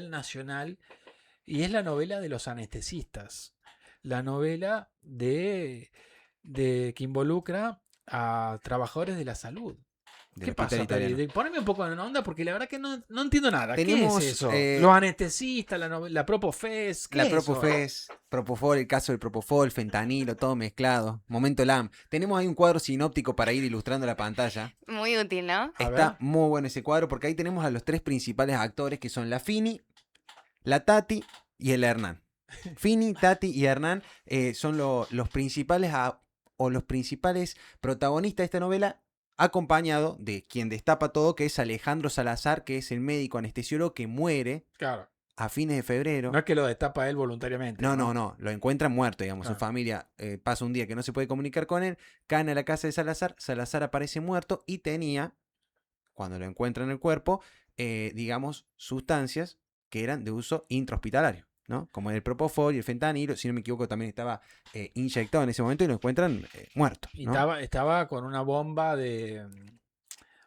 editorial Nacional y es la novela de los anestesistas. La novela que involucra a trabajadores de la salud. Del ¿Qué hospital pasa, italiano. Peri? Poneme un poco en onda porque la verdad que no entiendo nada. Tenemos, ¿Qué es eso? Los anestesistas, la Propofes, ¿qué la es eso? Propofes, Propofol, el caso del Propofol, fentanilo, todo mezclado. Momento LAM. Tenemos ahí un cuadro sinóptico para ir ilustrando la pantalla. Muy útil, ¿no? Está muy bueno ese cuadro porque ahí tenemos a los 3 principales actores que son la Fini, la Tati y el Hernán. Fini, Tati y Hernán son los principales o los principales protagonistas de esta novela, acompañado de quien destapa todo, que es Alejandro Salazar, que es el médico anestesiólogo que muere Claro. a fines de febrero. No es que lo destapa él voluntariamente. No, lo encuentran muerto, digamos. Claro. Su familia pasa un día que no se puede comunicar con él, caen a la casa de Salazar, Salazar aparece muerto y tenía, cuando lo encuentran en el cuerpo, digamos, sustancias que eran de uso intrahospitalario, ¿no? Como el propofol y el fentanilo, si no me equivoco también estaba inyectado en ese momento y lo encuentran muerto, ¿no? Y estaba con una bomba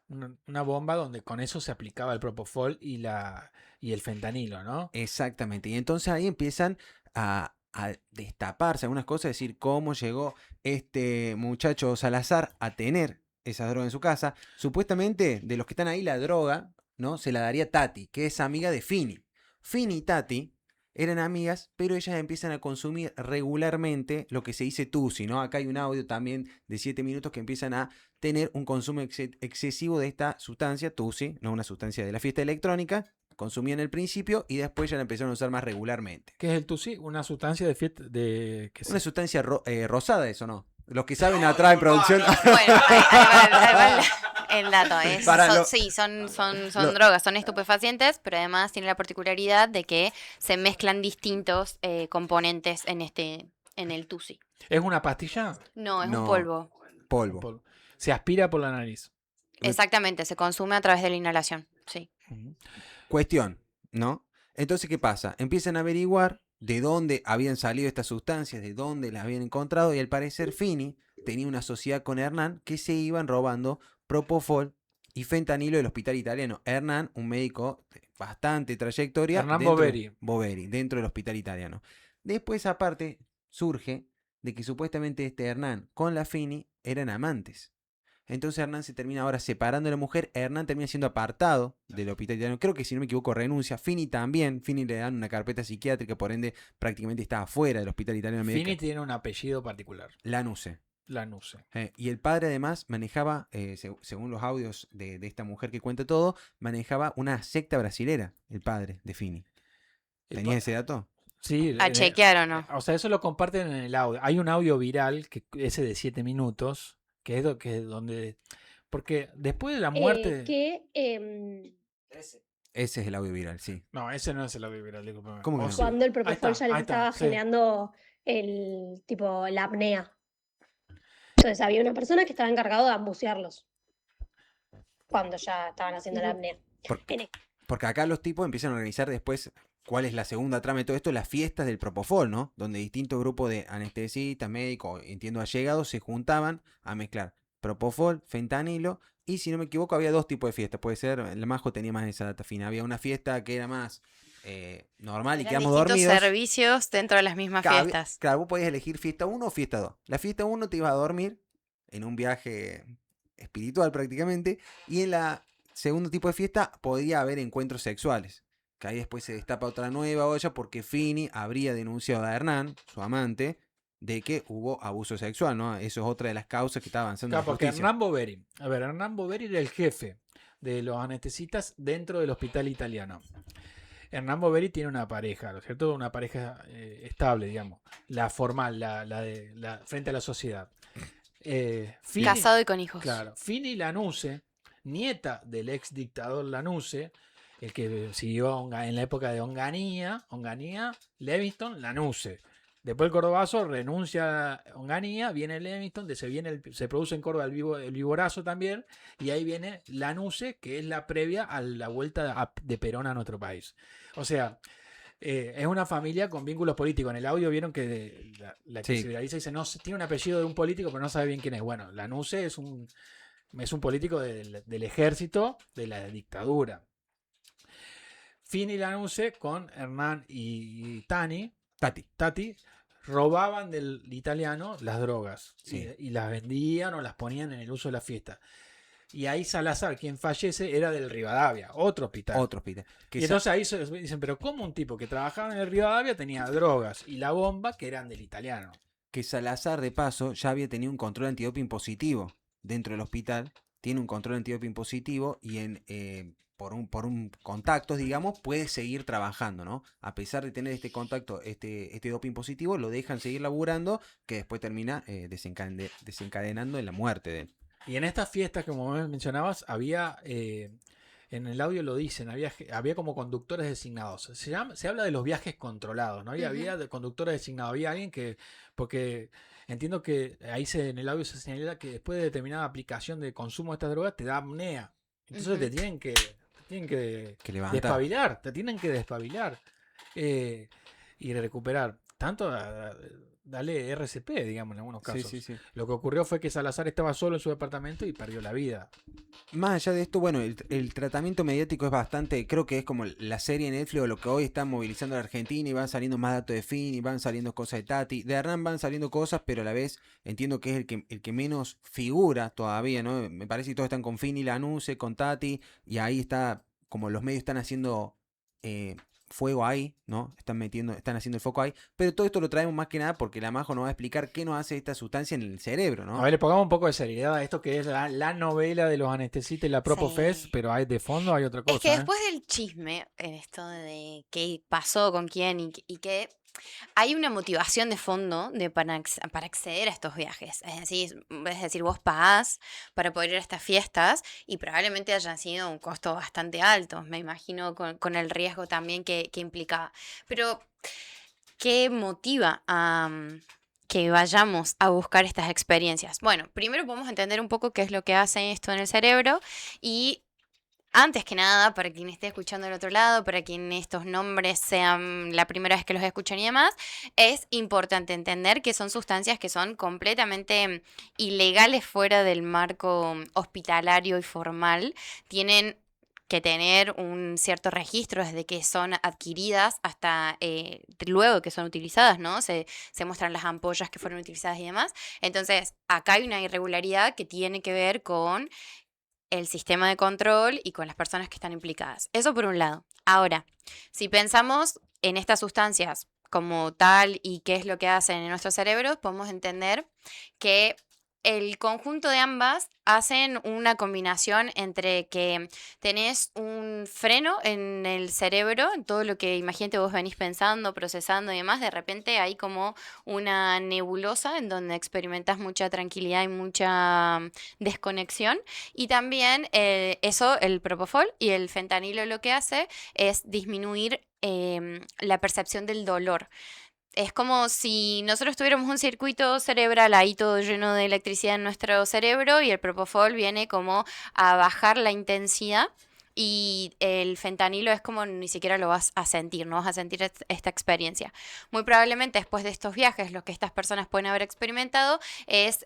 una bomba donde con eso se aplicaba el propofol y el fentanilo, ¿no? Exactamente, y entonces ahí empiezan a destaparse algunas cosas, es decir, cómo llegó este muchacho Salazar a tener esas drogas en su casa. Supuestamente, de los que están ahí, la droga, ¿no? Se la daría Tati, que es amiga de Fini. Fini y Tati eran amigas, pero ellas empiezan a consumir regularmente lo que se dice tusi, ¿no? Acá hay un audio también de 7 minutos que empiezan a tener un consumo excesivo de esta sustancia, tusi, no una sustancia de la fiesta electrónica. Consumían al principio y después ya la empezaron a usar más regularmente. ¿Qué es el tusi? Una sustancia de fiesta Una sustancia rosada, eso no. Los que saben atrás en producción. Bueno, ahí va el dato. Sí, son drogas, son estupefacientes, pero además tiene la particularidad de que se mezclan distintos componentes en el tusi. ¿Es una pastilla? No, es un polvo. Polvo. Se aspira por la nariz. Exactamente, se consume a través de la inhalación, sí. Cuestión, ¿no? Entonces, ¿qué pasa? Empiezan a averiguar de dónde habían salido estas sustancias, de dónde las habían encontrado, y al parecer Fini tenía una sociedad con Hernán que se iban robando propofol y fentanilo del hospital italiano. Hernán, un médico de bastante trayectoria. Hernán Boveri, dentro del hospital italiano. Después, aparte, surge de que supuestamente este Hernán con la Fini eran amantes. Entonces Hernán se termina ahora separando de la mujer. Hernán termina siendo apartado del hospital italiano. Creo que si no me equivoco renuncia. Fini también. Fini le dan una carpeta psiquiátrica, por ende prácticamente está afuera del hospital italiano. Fini tiene un apellido particular. Lanuse. Y el padre además manejaba, según los audios de esta mujer que cuenta todo, manejaba una secta brasilera, el padre de Fini. ¿Tenías ese dato? Sí. A chequear o no. O sea, eso lo comparten en el audio. Hay un audio viral, ese de 7 minutos, que es donde... Porque después de la muerte... Ese es el audio viral, sí. No, ese no es el audio viral, discúlpame. ¿Cómo que no? Cuando el propofol ya le estaba generando la apnea. Entonces había una persona que estaba encargado de ambucearlos cuando ya estaban haciendo la apnea. Porque acá los tipos empiezan a organizar después cuál es la segunda trama de todo esto, las fiestas del propofol, ¿no? Donde distintos grupos de anestesistas, médicos, entiendo allegados, se juntaban a mezclar propofol, fentanilo, y si no me equivoco había 2 tipos de fiestas, puede ser, el Majo tenía más esa data fina, había una fiesta que era más normal y quedamos dormidos. Servicios dentro de las mismas fiestas. Claro, vos podías elegir fiesta 1 o fiesta 2. La fiesta 1 te ibas a dormir en un viaje espiritual prácticamente, y en la segundo tipo de fiesta podía haber encuentros sexuales, que ahí después se destapa otra nueva olla porque Fini habría denunciado a Hernán, su amante, de que hubo abuso sexual, ¿no? Eso es otra de las causas que está avanzando la justicia. Hernán Boveri. A ver, Hernán Boveri era el jefe de los anestesistas dentro del hospital italiano. Hernán Boveri tiene una pareja, ¿no es cierto? Una pareja estable, digamos. La formal, la frente a la sociedad. Fini, casado y con hijos. Claro. Fini Lanuse, nieta del ex dictador Lanuse, el que siguió en la época de Onganía, Levingston, Lanuse. Después el Cordobazo renuncia a Onganía, viene Levingston, se produce en Córdoba el Viborazo también, y ahí viene Lanuse, que es la previa a la vuelta de Perón a nuestro país. O sea, es una familia con vínculos políticos. En el audio vieron que la que se viraliza dice, no, tiene un apellido de un político, pero no sabe bien quién es. Bueno, Lanuse es un político del ejército de la dictadura. Fini y Lanuse con Hernán y Tati. robaban del italiano las drogas Sí. y las vendían o las ponían en el uso de la fiesta. Y ahí Salazar, quien fallece, era del Rivadavia, otro hospital. Y entonces ahí dicen, pero ¿cómo un tipo que trabajaba en el Rivadavia tenía drogas y la bomba que eran del italiano? Que Salazar, de paso, ya había tenido un control antidoping positivo dentro del hospital. Tiene un control antidoping positivo y por un contacto, digamos, puede seguir trabajando, ¿no? A pesar de tener este contacto, este doping positivo, lo dejan seguir laburando, que después termina desencadenando en la muerte de él. Y en estas fiestas, como mencionabas, había, en el audio lo dicen, había como conductores designados. Se habla de los viajes controlados, ¿no? Y había de conductores designados. Había alguien que, porque entiendo que ahí en el audio se señala que después de determinada aplicación de consumo de estas drogas te da apnea. Entonces te tienen que levantar. despabilar, te tienen que despabilar y recuperar. Tanto dale RCP, digamos, en algunos casos. Sí. Lo que ocurrió fue que Salazar estaba solo en su departamento y perdió la vida. Más allá de esto, bueno, el tratamiento mediático es bastante, creo que es como la serie Netflix o lo que hoy está movilizando a la Argentina, y van saliendo más datos de Fini, van saliendo cosas de Tati, de Hernán van saliendo cosas, pero a la vez entiendo que es el que menos figura todavía, ¿no? Me parece que todos están con Fini, Lanuse, con Tati, y ahí está, como los medios están haciendo fuego ahí, ¿no? Están haciendo el foco ahí, pero todo esto lo traemos más que nada porque la Majo nos va a explicar qué nos hace esta sustancia en el cerebro, ¿no? A ver, le pongamos un poco de seriedad a esto que es la novela de los anestesistas y la Propofest, pero de fondo hay otra cosa. Es que después del chisme, en esto de qué pasó con quién y qué, hay una motivación de fondo para acceder a estos viajes. Es decir, vos pagás para poder ir a estas fiestas y probablemente hayan sido un costo bastante alto, me imagino, con el riesgo también que implicaba. Pero, ¿qué motiva a que vayamos a buscar estas experiencias? Bueno, primero podemos entender un poco qué es lo que hace esto en el cerebro y antes que nada, para quien esté escuchando del otro lado, para quien estos nombres sean la primera vez que los escuchan y demás, es importante entender que son sustancias que son completamente ilegales fuera del marco hospitalario y formal. Tienen que tener un cierto registro desde que son adquiridas hasta luego que son utilizadas, ¿no? Se muestran las ampollas que fueron utilizadas y demás. Entonces, acá hay una irregularidad que tiene que ver con el sistema de control y con las personas que están implicadas. Eso por un lado. Ahora, si pensamos en estas sustancias como tal y qué es lo que hacen en nuestro cerebro, podemos entender que el conjunto de ambas hacen una combinación entre que tenés un freno en el cerebro, en todo lo que imagínate vos venís pensando, procesando y demás, de repente hay como una nebulosa en donde experimentas mucha tranquilidad y mucha desconexión, y también el propofol y el fentanilo lo que hace es disminuir la percepción del dolor. Es como si nosotros tuviéramos un circuito cerebral ahí todo lleno de electricidad en nuestro cerebro y el propofol viene como a bajar la intensidad y el fentanilo es como ni siquiera lo vas a sentir, no vas a sentir esta experiencia. Muy probablemente después de estos viajes lo que estas personas pueden haber experimentado es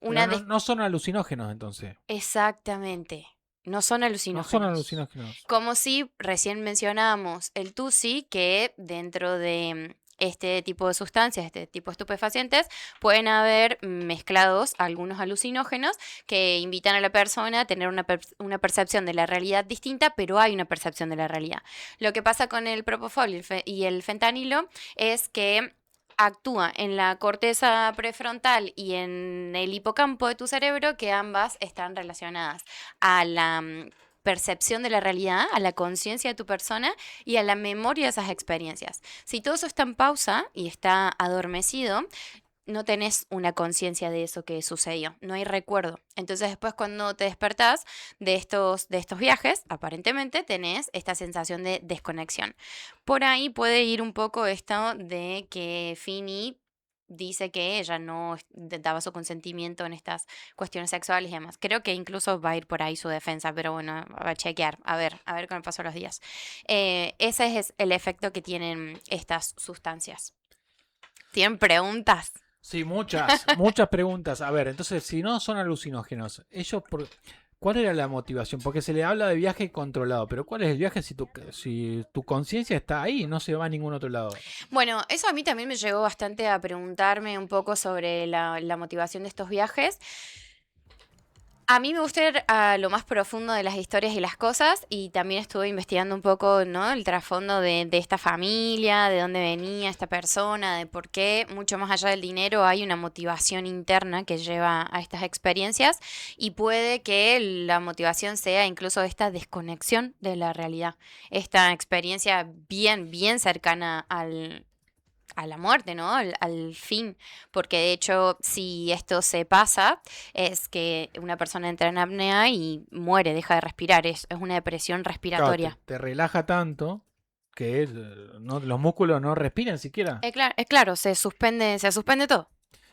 no son alucinógenos entonces. Exactamente. No son alucinógenos. No son alucinógenos. Como si recién mencionábamos el TUSI, que dentro de este tipo de sustancias, este tipo de estupefacientes, pueden haber mezclados algunos alucinógenos que invitan a la persona a tener una percepción de la realidad distinta, pero hay una percepción de la realidad. Lo que pasa con el propofol y el fentanilo es que actúa en la corteza prefrontal y en el hipocampo de tu cerebro, que ambas están relacionadas a la percepción de la realidad, a la conciencia de tu persona y a la memoria de esas experiencias. Si todo eso está en pausa y está adormecido, no tenés una conciencia de eso que sucedió, no hay recuerdo. Entonces después cuando te despertás de estos viajes, aparentemente tenés esta sensación de desconexión. Por ahí puede ir un poco esto de que Fini dice que ella no daba su consentimiento en estas cuestiones sexuales y demás. Creo que incluso va a ir por ahí su defensa, pero bueno, va a chequear, a ver con el paso de los días. Ese es el efecto que tienen estas sustancias. ¿Tienen preguntas? Sí, muchas preguntas. A ver, entonces, si no son alucinógenos, ¿Cuál era la motivación? Porque se le habla de viaje controlado, pero ¿cuál es el viaje si tu conciencia está ahí y no se va a ningún otro lado? Bueno, eso a mí también me llegó bastante a preguntarme un poco sobre la motivación de estos viajes. A mí me gusta ir a lo más profundo de las historias y las cosas, y también estuve investigando un poco, ¿no? El trasfondo de esta familia, de dónde venía esta persona, de por qué, mucho más allá del dinero, hay una motivación interna que lleva a estas experiencias, y puede que la motivación sea incluso esta desconexión de la realidad, esta experiencia bien, bien cercana a la muerte, ¿no? Al fin, porque de hecho, si esto se pasa, es que una persona entra en apnea y muere, deja de respirar, es una depresión Claro, respiratoria. te relaja tanto que los músculos no respiran siquiera. Claro, se suspende todo.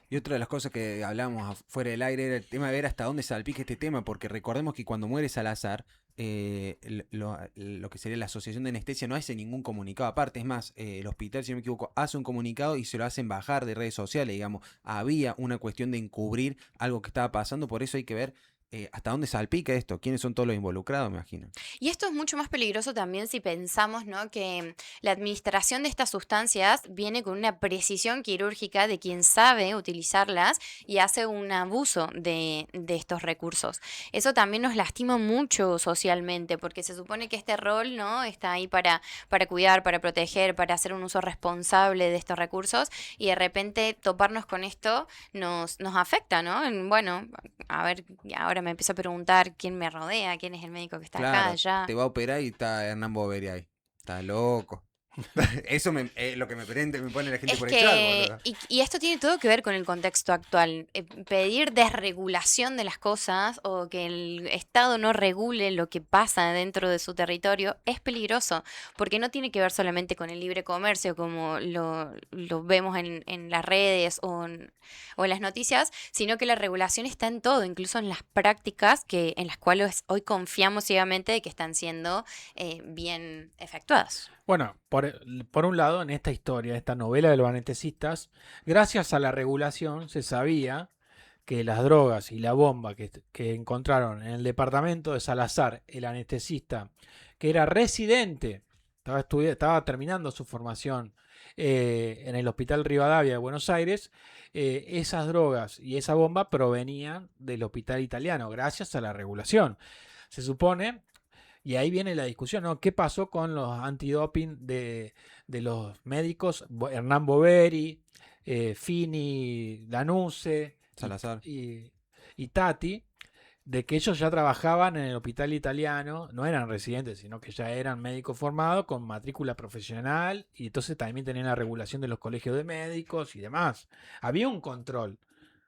Y otra de las cosas que hablábamos fuera del aire era el tema de ver hasta dónde salpica este tema, porque recordemos que cuando muere Salazar, lo que sería la Asociación de Anestesia no hace ningún comunicado aparte. Es más, el hospital, si no me equivoco, hace un comunicado y se lo hacen bajar de redes sociales, digamos. Había una cuestión de encubrir algo que estaba pasando, por eso hay que ver hasta dónde salpica esto, quiénes son todos los involucrados, me imagino. Y esto es mucho más peligroso también si pensamos, ¿no? Que la administración de estas sustancias viene con una precisión quirúrgica de quien sabe utilizarlas y hace un abuso de estos recursos. Eso también nos lastima mucho socialmente, porque se supone que este rol, ¿no? Está ahí para cuidar, para proteger, para hacer un uso responsable de estos recursos, y de repente toparnos con esto nos afecta, ¿no? Bueno, a ver, ahora me empiezo a preguntar quién me rodea, quién es el médico que está acá, Claro, allá. te va a operar y está Hernán Boveri ahí. Está loco. Eso es lo que me pone la gente Es por el chat, que, boludo. y esto tiene todo que ver con el contexto actual. Pedir desregulación de las cosas o que el Estado no regule lo que pasa dentro de su territorio es peligroso, porque no tiene que ver solamente con el libre comercio, como lo vemos en las redes o en las noticias, sino que la regulación está en todo, incluso en las prácticas en las cuales hoy confiamos ciegamente de que están siendo bien efectuadas. Bueno, por un lado, en esta historia, esta novela de los anestesistas, gracias a la regulación se sabía que las drogas y la bomba que encontraron en el departamento de Salazar, el anestesista, que era residente, estaba terminando su formación en el Hospital Rivadavia de Buenos Aires, esas drogas y esa bomba provenían del hospital italiano, gracias a la regulación. Se supone. Y ahí viene la discusión, ¿no? ¿Qué pasó con los antidoping de los médicos? Hernán Boveri, Fini, Lanuse Salazar. y Tati, de que ellos ya trabajaban en el hospital italiano, no eran residentes, sino que ya eran médicos formados con matrícula profesional, y entonces también tenían la regulación de los colegios de médicos y demás. Había un control.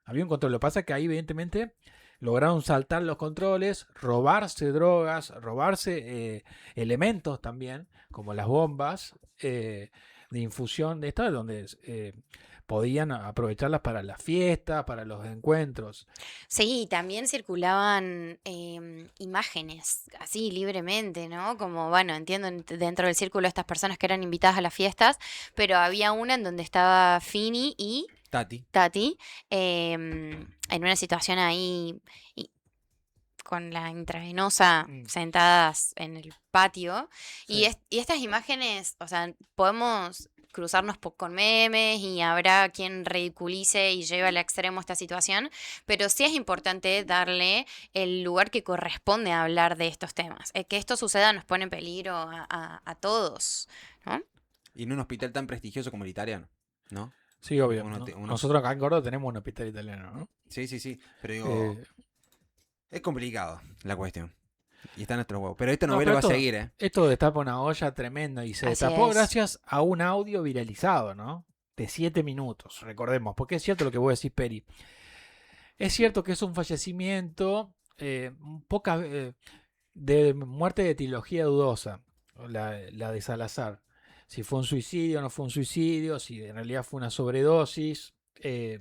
Lo que pasa es que ahí, evidentemente, lograron saltar los controles, robarse drogas, robarse elementos también, como las bombas de infusión de esto, donde podían aprovecharlas para las fiestas, para los encuentros. Sí, también circulaban imágenes así libremente, ¿no? Como, bueno, entiendo dentro del círculo de estas personas que eran invitadas a las fiestas, pero había una en donde estaba Fini y Tati en una situación ahí con la intravenosa sentadas en el patio. Sí. Y estas imágenes, o sea, podemos cruzarnos con memes y habrá quien ridiculice y lleve al extremo esta situación, pero sí es importante darle el lugar que corresponde a hablar de estos temas. Que esto suceda nos pone en peligro a todos, ¿no? Y en un hospital tan prestigioso como el italiano, ¿no? Sí, obvio. Nosotros acá en Córdoba tenemos un hospital italiano, ¿no? Sí. Pero digo, es complicado la cuestión. Y está en nuestro huevo. Pero esta novela va a seguir, ¿eh? Esto destapa una olla tremenda y se destapó gracias a un audio viralizado, ¿no? De 7 minutos, recordemos. Porque es cierto lo que vos decís, Peri. Es cierto que es un fallecimiento de muerte de trilogía dudosa, la de Salazar. Si fue un suicidio o no fue un suicidio, si en realidad fue una sobredosis,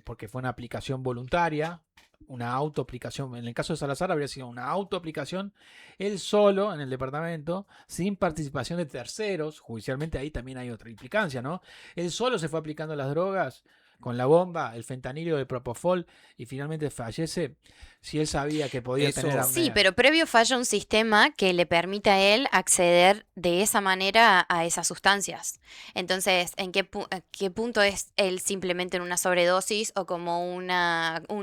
porque fue una aplicación voluntaria, una autoaplicación. En el caso de Salazar habría sido una autoaplicación, él solo en el departamento, sin participación de terceros. Judicialmente ahí también hay otra implicancia, ¿no? Él solo se fue aplicando las drogas, con la bomba, el fentanilo de propofol, y finalmente fallece, si él sabía que podía tener apnea. Sí, pero previo falla un sistema que le permite a él acceder de esa manera a esas sustancias. Entonces, ¿en qué punto es él simplemente en una sobredosis o como un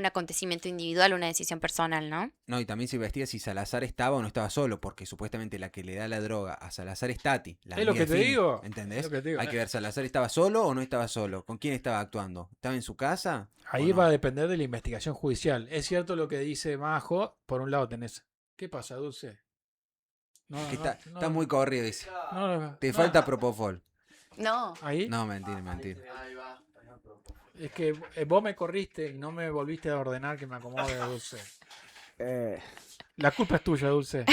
acontecimiento individual, una decisión personal, ¿no? No, y también se investiga si Salazar estaba o no estaba solo, porque supuestamente la que le da la droga a Salazar es Tati. La Es lo amiga que de te Fini, digo. ¿entendés? Es lo que te digo. Hay que ver, ¿Salazar estaba solo o no estaba solo? ¿Con quién estaba actuando? ¿Estaba en su casa? Ahí ¿O no? va a depender de la investigación judicial. Es cierto lo que dice Majo. Por un lado tenés... ¿Qué pasa, Dulce? No, Que no, está muy corrido, dice. no, Te falta propofol. No. ¿Ahí? No, mentira. Es que vos me corriste y no me volviste a ordenar que me acomode, Dulce. La culpa es tuya, Dulce.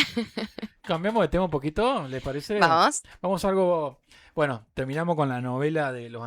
Cambiamos de tema un poquito, ¿les parece? Vamos. Vamos a algo... Bueno, terminamos con la novela de los